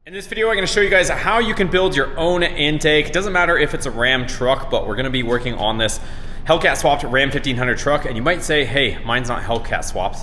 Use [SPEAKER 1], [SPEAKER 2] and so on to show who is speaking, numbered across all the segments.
[SPEAKER 1] In this video, I'm going to show you guys how you can build your own intake. It doesn't matter if it's a Ram truck, but we're going to be working on this Hellcat swapped Ram 1500 truck. And you might say, hey, mine's not Hellcat swapped.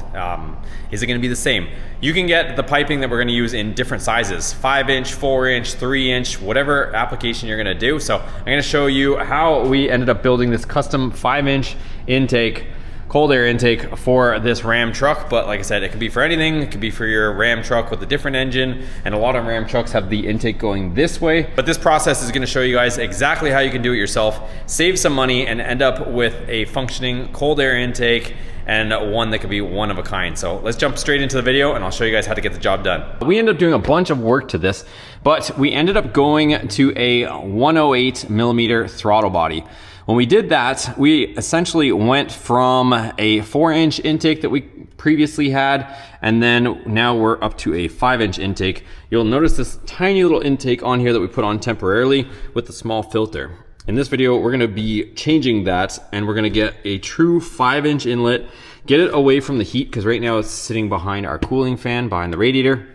[SPEAKER 1] Is it going to be the same? You can get the piping that we're going to use in different sizes, 5-inch, 4-inch, 3-inch, whatever application you're going to do. So I'm going to show you how we ended up building this custom 5-inch intake, cold air intake for this Ram truck. But like I said, it could be for anything. It could be for your Ram truck with a different engine, and a lot of Ram trucks have the intake going this way. But this process is going to show you guys exactly how you can do it yourself, save some money, and end up with a functioning cold air intake, and one that could be one of a kind. So let's jump straight into the video and I'll show you guys how to get the job done. We ended up doing a bunch of work to this, but we ended up going to a 108 millimeter throttle body. When we did that, we essentially went from a 4-inch intake that we previously had, and then now we're up to a 5-inch intake. You'll notice this tiny little intake on here that we put on temporarily with the small filter. In this video, we're gonna be changing that, and we're gonna get a true 5-inch inlet, get it away from the heat, because right now it's sitting behind our cooling fan, behind the radiator.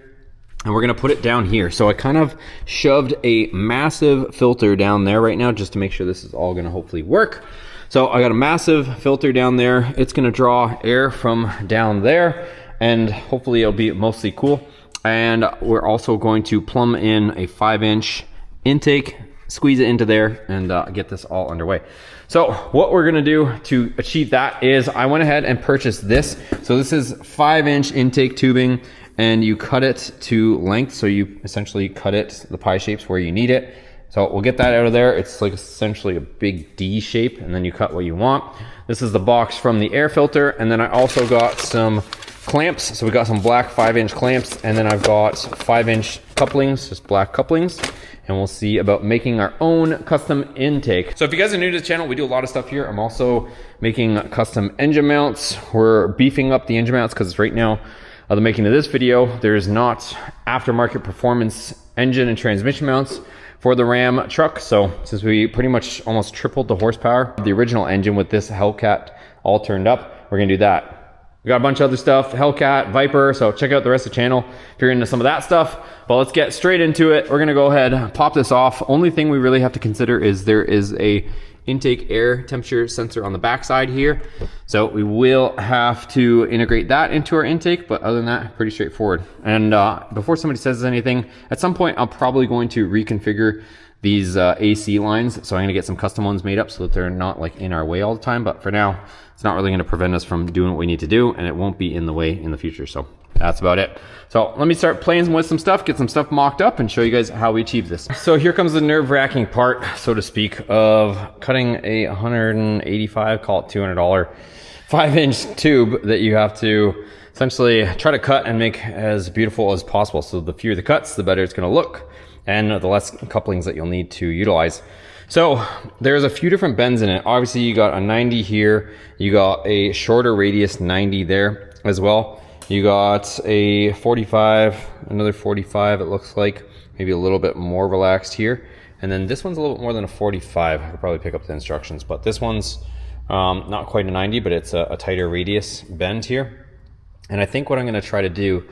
[SPEAKER 1] And we're gonna put it down here. So I kind of shoved a massive filter down there right now just to make sure this is all gonna hopefully work. So I got a massive filter down there. It's gonna draw air from down there, and hopefully it'll be mostly cool. And we're also going to plumb in a 5-inch intake, squeeze it into there, and get this all underway. So what we're gonna do to achieve that is I went ahead and purchased this. So this is 5-inch intake tubing, and you cut it to length. So you essentially cut it the pie shapes where you need it. So we'll get that out of there. It's like essentially a big D shape, and then you cut what you want. This is the box from the air filter, and then I also got some clamps. So we got some black 5-inch clamps, and then I've got 5-inch couplings, just black couplings. And we'll see about making our own custom intake. So if you guys are new to the channel, we do a lot of stuff here. I'm also making custom engine mounts. We're beefing up the engine mounts because right now, the making of this video, there's not aftermarket performance engine and transmission mounts for the Ram truck. So since we pretty much almost tripled the horsepower, the original engine with this Hellcat all turned up, we're gonna do that. We got a bunch of other stuff, Hellcat, Viper, so check out the rest of the channel if you're into some of that stuff. But let's get straight into it. We're gonna go ahead, pop this off. Only thing we really have to consider is there is a intake air temperature sensor on the back side here. So we will have to integrate that into our intake, but other than that, pretty straightforward. And before somebody says anything, at some point, I'm probably going to reconfigure these AC lines. So I'm gonna get some custom ones made up so that they're not like in our way all the time. But for now, it's not really gonna prevent us from doing what we need to do, and it won't be in the way in the future. So that's about it. So let me start playing with some stuff, get some stuff mocked up, and show you guys how we achieve this. So here comes the nerve-wracking part, so to speak, of cutting a $185, call it $200 5-inch tube that you have to essentially try to cut and make as beautiful as possible. So the fewer the cuts, the better it's gonna look, and the less couplings that you'll need to utilize. So there's a few different bends in it. Obviously you got a 90 here, you got a shorter radius 90 there as well. You got a 45, another 45 it looks like, maybe a little bit more relaxed here. And then this one's a little bit more than a 45. I could probably pick up the instructions, but this one's not quite a 90, but it's a tighter radius bend here. And I think what I'm gonna try to do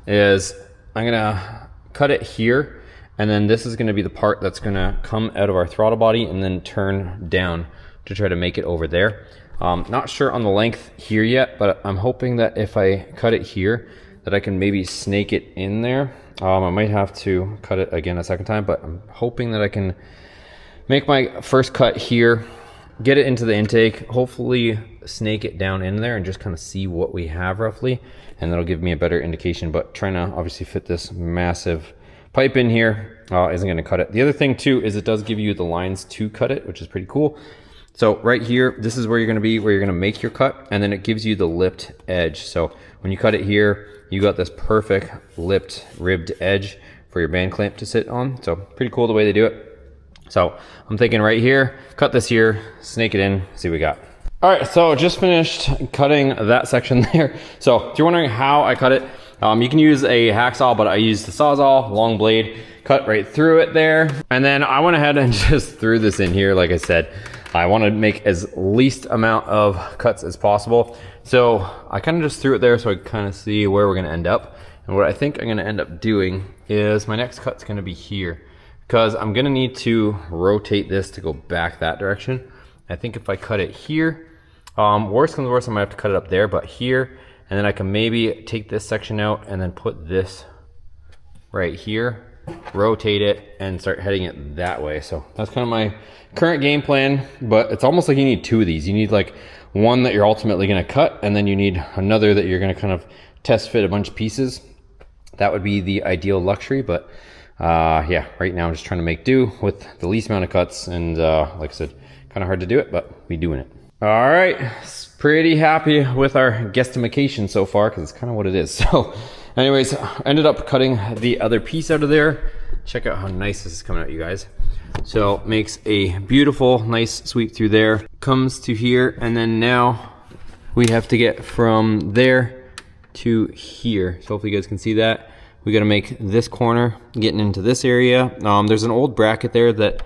[SPEAKER 1] is I'm gonna cut it here, and then this is gonna be the part that's gonna come out of our throttle body and then turn down to try to make it over there. Not sure on the length here yet, but I'm hoping that if I cut it here, that I can maybe snake it in there. I might have to cut it again a second time, but I'm hoping that I can make my first cut here, get it into the intake, hopefully snake it down in there and just kind of see what we have roughly, and that'll give me a better indication. But trying to obviously fit this massive pipe in here isn't gonna cut it. The other thing too is it does give you the lines to cut it, which is pretty cool. So right here, this is where you're gonna be, where you're gonna make your cut, and then it gives you the lipped edge. So when you cut it here, you got this perfect lipped, ribbed edge for your band clamp to sit on. So pretty cool the way they do it. So I'm thinking right here, cut this here, snake it in, see what we got. All right, so just finished cutting that section there. So if you're wondering how I cut it, you can use a hacksaw, but I used the Sawzall, long blade, cut right through it there. And then I went ahead and just threw this in here, like I said. I want to make as least amount of cuts as possible. So I kind of just threw it there so I kind of see where we're going to end up. And what I think I'm gonna end up doing is my next cut's gonna be here, because I'm gonna need to rotate this to go back that direction. I think if I cut it here, worst comes to worst, I might have to cut it up there, but here, and then I can maybe take this section out and then put this right here, rotate it, and start heading it that way. So that's kind of my current game plan, but it's almost like you need two of these. You need like one that you're ultimately gonna cut, and then you need another that you're gonna kind of test fit a bunch of pieces. That would be the ideal luxury, but yeah, right now I'm just trying to make do with the least amount of cuts, and like I said, kind of hard to do it, but we doing it. All right, pretty happy with our guesstimation so far, because it's kind of what it is. So anyways, ended up cutting the other piece out of there. Check out how nice this is coming out, you guys. So makes a beautiful, nice sweep through there, comes to here, and then now we have to get from there to here. So hopefully you guys can see that. We got to make this corner getting into this area. There's an old bracket there that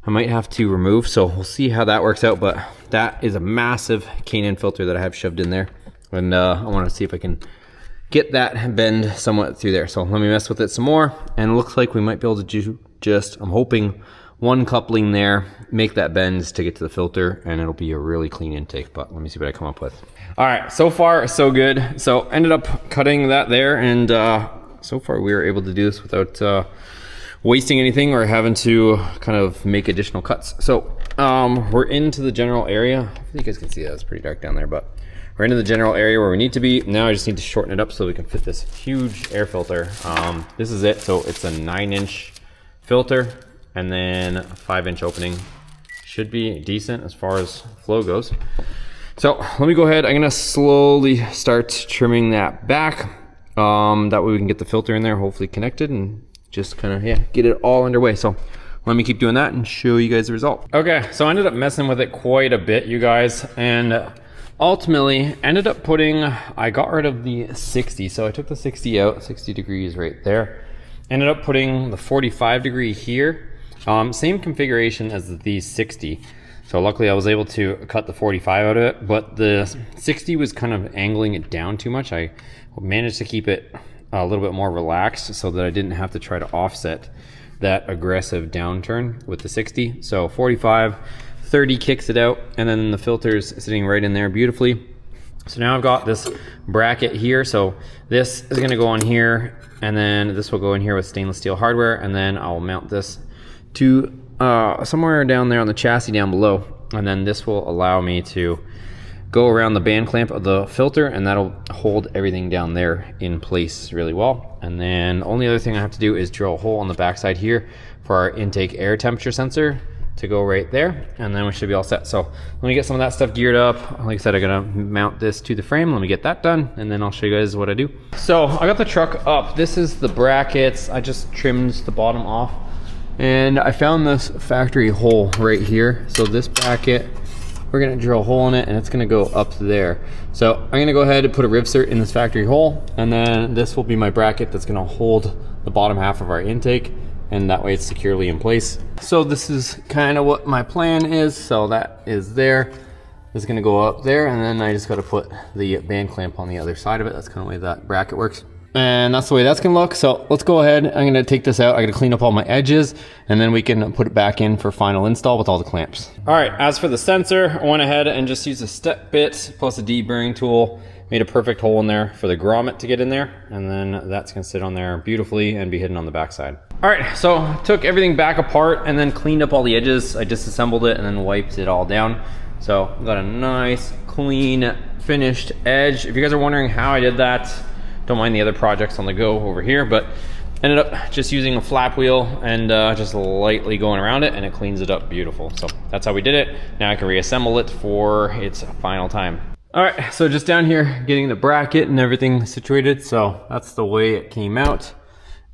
[SPEAKER 1] I might have to remove, so we'll see how that works out. But that is a massive K&N filter that I have shoved in there, and I want to see if I can get that bend somewhat through there. So let me mess with it some more, and it looks like we might be able to do just, I'm hoping, one coupling there, make that bend to get to the filter, and it'll be a really clean intake. But let me see what I come up with. All right, so far so good. So ended up cutting that there, and so far we were able to do this without wasting anything or having to kind of make additional cuts. So we're into the general area. I think you guys can see that, it's pretty dark down there, but we're into the general area where we need to be. Now I just need to shorten it up so we can fit this huge air filter. This is it. So it's a 9-inch filter, and then a 5-inch opening. Should be decent as far as flow goes. So let me go ahead. I'm gonna slowly start trimming that back. That way we can get the filter in there, hopefully connected, and just kind of, yeah, get it all underway. So let me keep doing that and show you guys the result. Okay, so I ended up messing with it quite a bit, you guys, and ultimately ended up putting, I got rid of the 60. So I took the 60 out, 60 degrees right there. Ended up putting the 45 degree here. Same configuration as the 60. So luckily I was able to cut the 45 out of it, but the 60 was kind of angling it down too much. I managed to keep it a little bit more relaxed so that I didn't have to try to offset that aggressive downturn with the 60. So 45, 30 kicks it out, and then the filter's sitting right in there beautifully. So now I've got this bracket here. So this is gonna go on here, and then this will go in here with stainless steel hardware, and then I'll mount this to somewhere down there on the chassis down below, and then this will allow me to go around the band clamp of the filter, and that'll hold everything down there in place really well. And then the only other thing I have to do is drill a hole on the backside here for our intake air temperature sensor to go right there, and then we should be all set. So let me get some of that stuff geared up. Like I said, I'm gonna mount this to the frame. Let me get that done, and then I'll show you guys what I do. So I got the truck up. This is the brackets. I just trimmed the bottom off, and I found this factory hole right here. So this bracket, we're gonna drill a hole in it, and it's gonna go up there. So I'm gonna go ahead and put a rivsert in this factory hole, and then this will be my bracket that's gonna hold the bottom half of our intake, and that way it's securely in place. So this is kind of what my plan is. So that is there. It's gonna go up there, and then I just gotta put the band clamp on the other side of it. That's kind of the way that bracket works. And that's the way that's gonna look. So let's go ahead. I'm gonna take this out. I gotta clean up all my edges, and then we can put it back in for final install with all the clamps. All right, as for the sensor, I went ahead and just used a step bit plus a deburring tool. Made a perfect hole in there for the grommet to get in there, and then that's gonna sit on there beautifully and be hidden on the backside. All right, so took everything back apart and then cleaned up all the edges. I disassembled it and then wiped it all down. So got a nice, clean, finished edge. If you guys are wondering how I did that, don't mind the other projects on the go over here, but ended up just using a flap wheel and just lightly going around it, and it cleans it up beautiful. So that's how we did it. Now I can reassemble it for its final time. All right, so just down here, getting the bracket and everything situated. So that's the way it came out.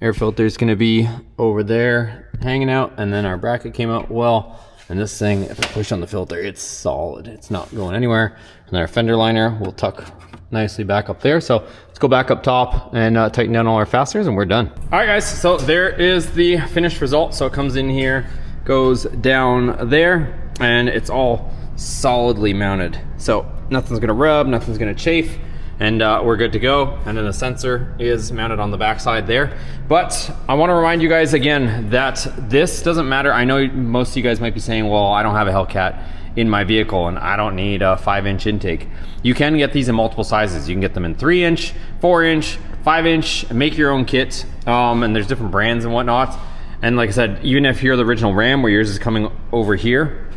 [SPEAKER 1] Air filter is gonna be over there hanging out, and then our bracket came out well. And this thing, if I push on the filter, it's solid. It's not going anywhere. And then our fender liner will tuck nicely back up there. So let's go back up top and tighten down all our fasteners, and we're done. All right, guys, so there is the finished result. So it comes in here, goes down there, and it's all solidly mounted. So nothing's gonna rub, nothing's gonna chafe. and we're good to go. And then the sensor is mounted on the backside there. But I want to remind you guys again that this doesn't matter. I know most of you guys might be saying, well, I don't have a Hellcat in my vehicle and I don't need a 5-inch intake. You can get these in multiple sizes. You can get them in 3-inch, 4-inch, 5-inch, make your own kit, and there's different brands and whatnot. And like I said, even if you're the original Ram where yours is coming over here,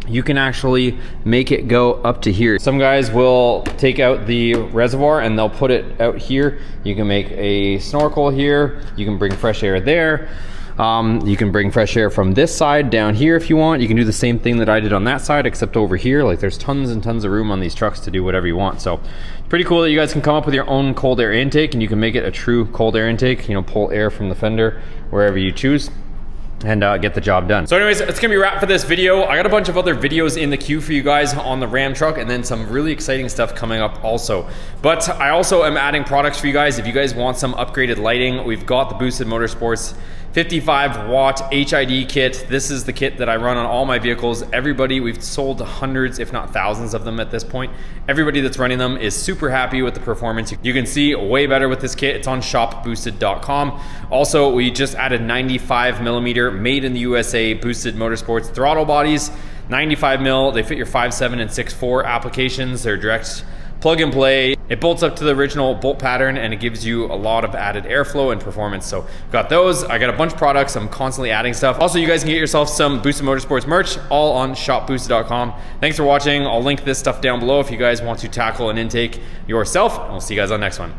[SPEAKER 1] you can actually make it go up to here. Some guys will take out the reservoir and they'll put it out here. You can make a snorkel here. You can bring fresh air there. You can bring fresh air from this side down here if you want. You can do the same thing that I did on that side, except over here, like there's tons and tons of room on these trucks to do whatever you want. So it's pretty cool that you guys can come up with your own cold air intake, and you can make it a true cold air intake, you know, pull air from the fender wherever you choose, and get the job done. So anyways, it's gonna be a wrap for this video. I got a bunch of other videos in the queue for you guys on the Ram truck, and then some really exciting stuff coming up also. But I also am adding products for you guys. If you guys want some upgraded lighting, we've got the Boosted Motorsports 55-watt HID kit. This is the kit that I run on all my vehicles. Everybody, we've sold hundreds, if not thousands of them at this point. Everybody that's running them is super happy with the performance. You can see way better with this kit. It's on shopboosted.com. Also, we just added 95mm made in the USA Boosted Motorsports throttle bodies. 95mm, they fit your 5.7 and 6.4 applications. They're direct plug and play. It bolts up to the original bolt pattern, and it gives you a lot of added airflow and performance. So got those. I got a bunch of products. I'm constantly adding stuff. Also, you guys can get yourself some Boosted Motorsports merch, all on shopboosted.com. Thanks for watching. I'll link this stuff down below if you guys want to tackle an intake yourself. And we'll see you guys on the next one.